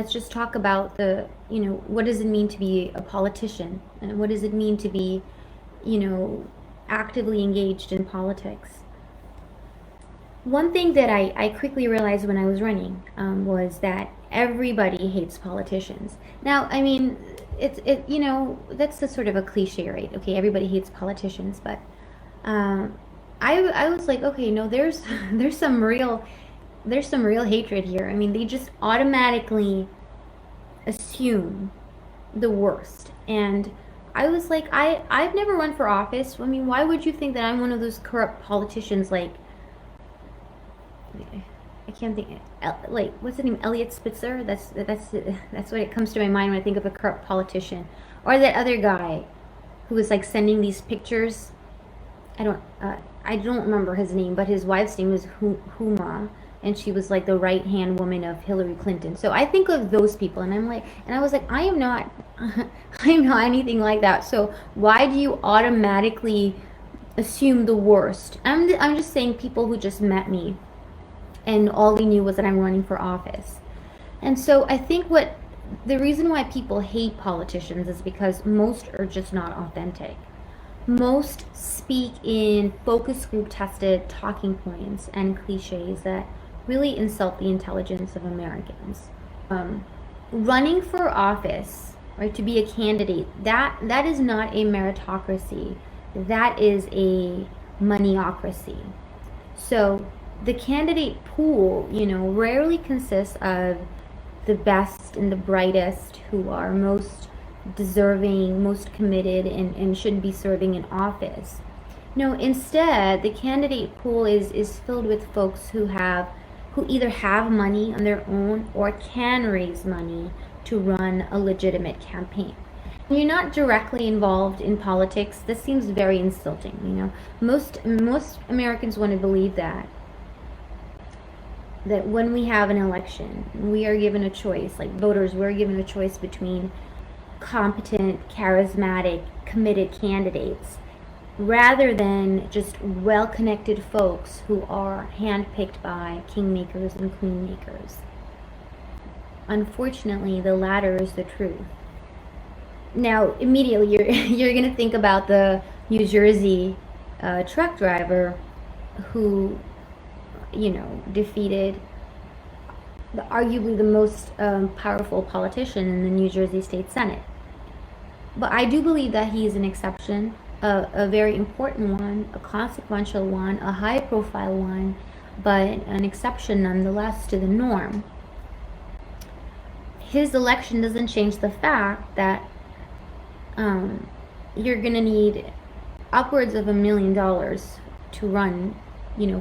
Let's just talk about what does it mean to be a politician, and what does it mean to be, you know, actively engaged in politics. One thing that I quickly realized when I was running was that everybody hates politicians. Now, I mean, that's the sort of a cliche, right? Okay, everybody hates politicians, but um, I was like, okay, no, there's there's some real hatred here. I mean, they just automatically assume the worst. And I was like, I've never run for office. I mean, why would you think that I'm one of those corrupt politicians like, I can't think, like, what's the name, Elliot Spitzer? That's what it comes to my mind when I think of a corrupt politician. Or that other guy who was like sending these pictures. I don't remember his name, but his wife's name was Huma, and she was like the right hand woman of Hillary Clinton. So I think of those people, and I was like, I am not, I am not anything like that. So why do you automatically assume the worst? I'm just saying people who just met me, and all they knew was that I'm running for office. And so I think the reason why people hate politicians is because most are just not authentic. Most speak in focus group tested talking points and cliches that really insult the intelligence of Americans. Running for office, right, to be a candidate, that is not a meritocracy. That is a moneyocracy. So the candidate pool, rarely consists of the best and the brightest who are most deserving, most committed, and should be serving in office. No, instead, the candidate pool is filled with folks who either have money on their own or can raise money to run a legitimate campaign. When you're not directly involved in politics, this seems very insulting. Most Americans want to believe that when we have an election, we are given a choice, like voters, we're given a choice between competent, charismatic, committed candidates, rather than just well-connected folks who are handpicked by kingmakers and queenmakers. Unfortunately, the latter is the truth. Now, immediately you're going to think about the New Jersey truck driver who, defeated arguably the most powerful politician in the New Jersey State Senate. But I do believe that he is an exception, a very important one, a consequential one, a high-profile one, but an exception nonetheless to the norm. His election doesn't change the fact that you're going to need upwards of $1 million to run,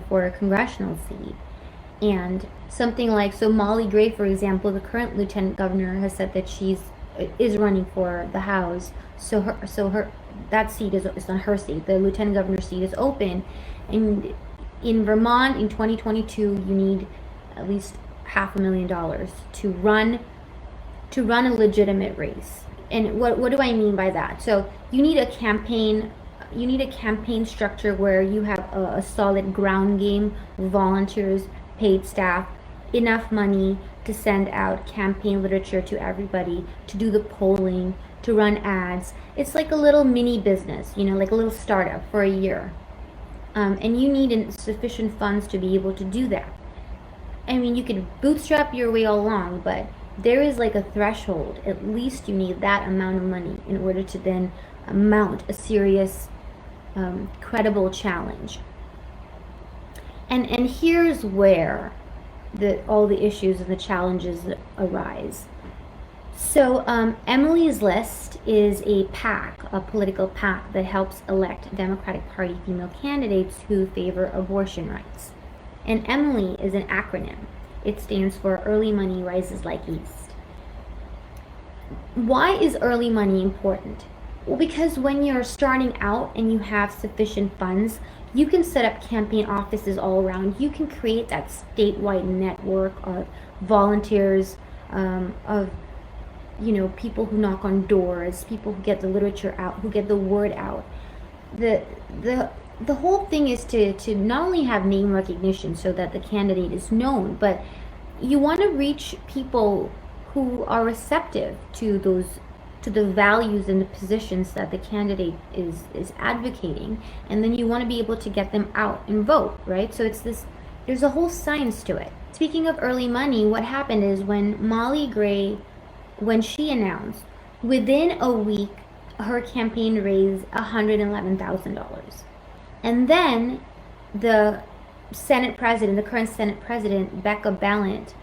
for a congressional seat. And something like, so Molly Gray, for example, the current lieutenant governor, has said that she is running for the House. So her that seat is not her seat. The lieutenant governor seat is open, and in Vermont in 2022, you need at least $500,000 to run a legitimate race. And what do I mean by that? So you need a campaign structure where you have a solid ground game, volunteers, paid staff, enough money to send out campaign literature to everybody, to do the polling, to run ads. It's like a little mini business, like a little startup for a year. And you need sufficient funds to be able to do that. I mean, you can bootstrap your way along, but there is like a threshold. At least you need that amount of money in order to then mount a serious, credible challenge. And here's where all the issues and the challenges arise. So Emily's List is a political PAC that helps elect Democratic Party female candidates who favor abortion rights. And Emily is an acronym. It stands for Early Money Rises Like Yeast. Why is early money important? Well, because when you're starting out and you have sufficient funds, you can set up campaign offices all around. You can create that statewide network of volunteers, of people who knock on doors, people who get the literature out, who get the word out. The whole thing is to not only have name recognition so that the candidate is known, but you want to reach people who are receptive to the values and the positions that the candidate is advocating, and then you want to be able to get them out and vote, right? So it's this, there's a whole science to it. Speaking of early money, what happened is when Molly Gray, when she announced, within a week her campaign raised $111,000. And then the current Senate President, Becca Balint,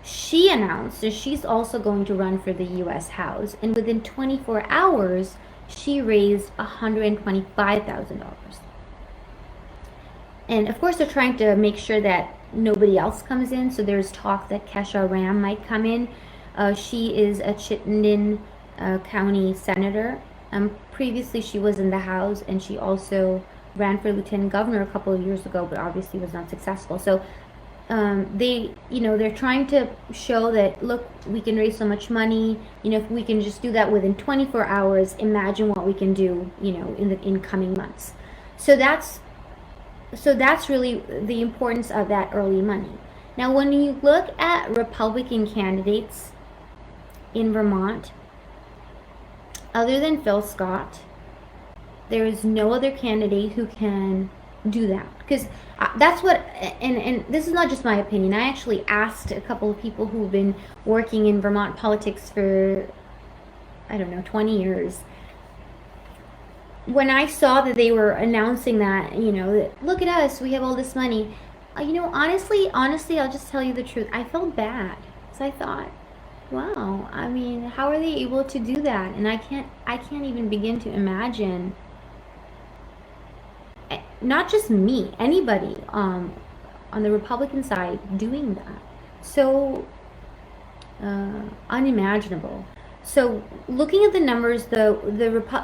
she announced that she's also going to run for the U.S. House, and within 24 hours, she raised $125,000. And of course, they're trying to make sure that nobody else comes in, so there's talk that Kesha Ram might come in. She is a Chittenden County Senator. Previously, she was in the House, and she also ran for lieutenant governor a couple of years ago, but obviously was not successful. So they're trying to show that, look, we can raise so much money. If we can just do that within 24 hours, imagine what we can do, in the incoming months. So that's really the importance of that early money. Now, when you look at Republican candidates in Vermont, other than Phil Scott, there is no other candidate who can do that, because that's what, and this is not just my opinion. I actually asked a couple of people who've been working in Vermont politics for, I don't know, 20 years. When I saw that they were announcing that, that, look at us, we have all this money, honestly, I'll just tell you the truth, I felt bad, because I thought, wow, I mean, how are they able to do that? And I can't even begin to imagine, not just me, anybody on the Republican side doing that. So unimaginable. So looking at the numbers, the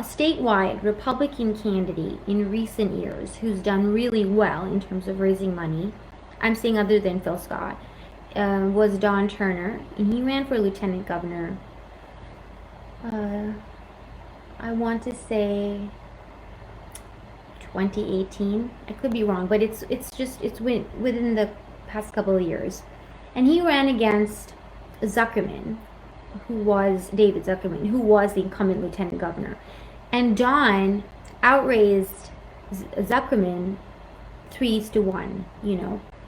statewide Republican candidate in recent years who's done really well in terms of raising money, I'm saying other than Phil Scott, was Don Turner, and he ran for lieutenant governor. I want to say 2018. I could be wrong, but it's within the past couple of years. And he ran against Zuckerman, David Zuckerman, who was the incumbent lieutenant governor. And Don outraised Zuckerman 3-1.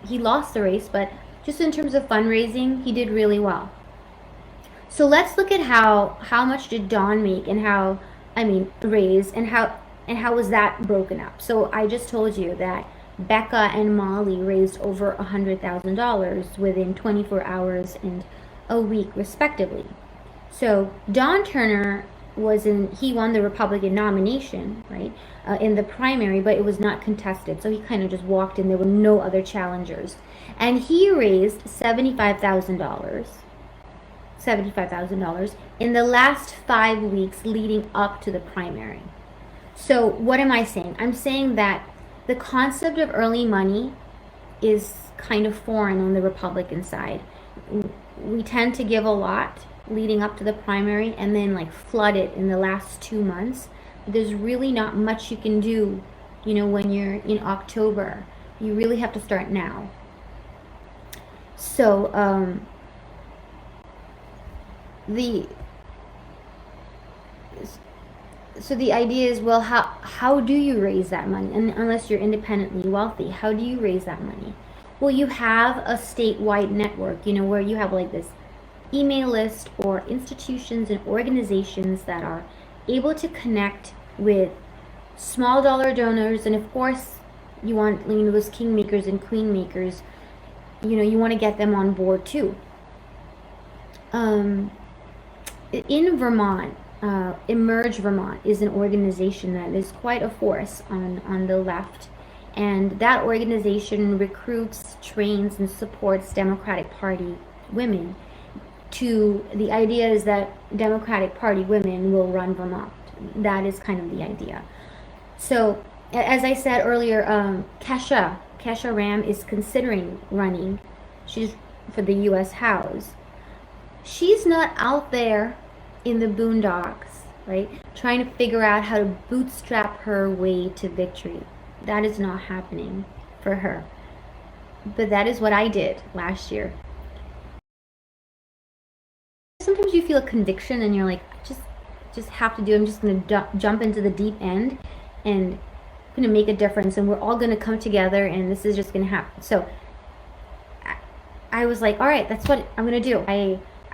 He lost the race, but just in terms of fundraising, he did really well. So let's look at how much did Don make, and raise, and how was that broken up. So I just told you that Becca and Molly raised over $100,000 within 24 hours and a week, respectively. So Don Turner he won the Republican nomination, right, in the primary, but it was not contested. So he kind of just walked in. There were no other challengers. And he raised $75,000 in the last 5 weeks leading up to the primary. So what am I saying? I'm saying that the concept of early money is kind of foreign on the Republican side. We tend to give a lot leading up to the primary and then flood it in the last 2 months. There's really not much you can do, when you're in October. You really have to start now. So the idea is, well, how do you raise that money? And unless you're independently wealthy, how do you raise that money? Well, you have a statewide network, where you have this email list or institutions and organizations that are able to connect with small dollar donors. And of course, you want those kingmakers and queenmakers, you want to get them on board too. In Vermont, Emerge Vermont is an organization that is quite a force on the left, and that organization recruits, trains, and supports Democratic Party women. The idea is that Democratic Party women will run Vermont. That is kind of the idea. So, as I said earlier, Kesha Ram is considering running. She's for the U.S. House. She's not out there in the boondocks, right, trying to figure out how to bootstrap her way to victory. That is not happening for her. But that is what I did last year. sometimes you feel a conviction and you're like, just have to do it. I'm just going to jump into the deep end and going to make a difference, and we're all going to come together, and this is just going to happen. So I was like, all right, that's what I'm going to do.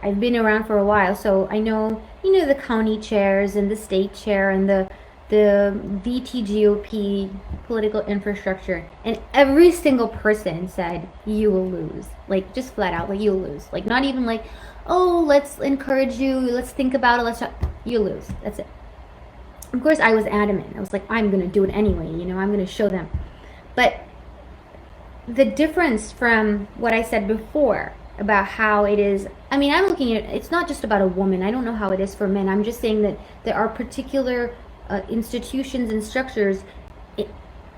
I've been around for a while, so I know, the county chairs and the state chair and the VTGOP political infrastructure, and every single person said, you will lose. Like, just flat out, like, you'll lose. Like, not even like, oh, let's encourage you, let's think about it, let's talk. You lose. That's it. Of course, I was adamant. I was like, I'm going to do it anyway, I'm going to show them. But the difference from what I said before about how it is, I'm looking at it's not just about a woman. I don't know how it is for men. I'm just saying that there are particular institutions and structures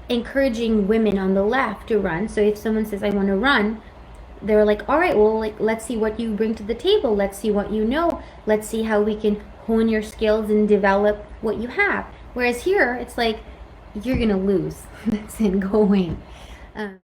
encouraging women on the left to run. So if someone says, I want to run, they're like, all right, well, like, let's see what you bring to the table. Let's see what you know. Let's see how we can hone your skills and develop what you have. Whereas here, it's like, you're going to lose. That's it, go away.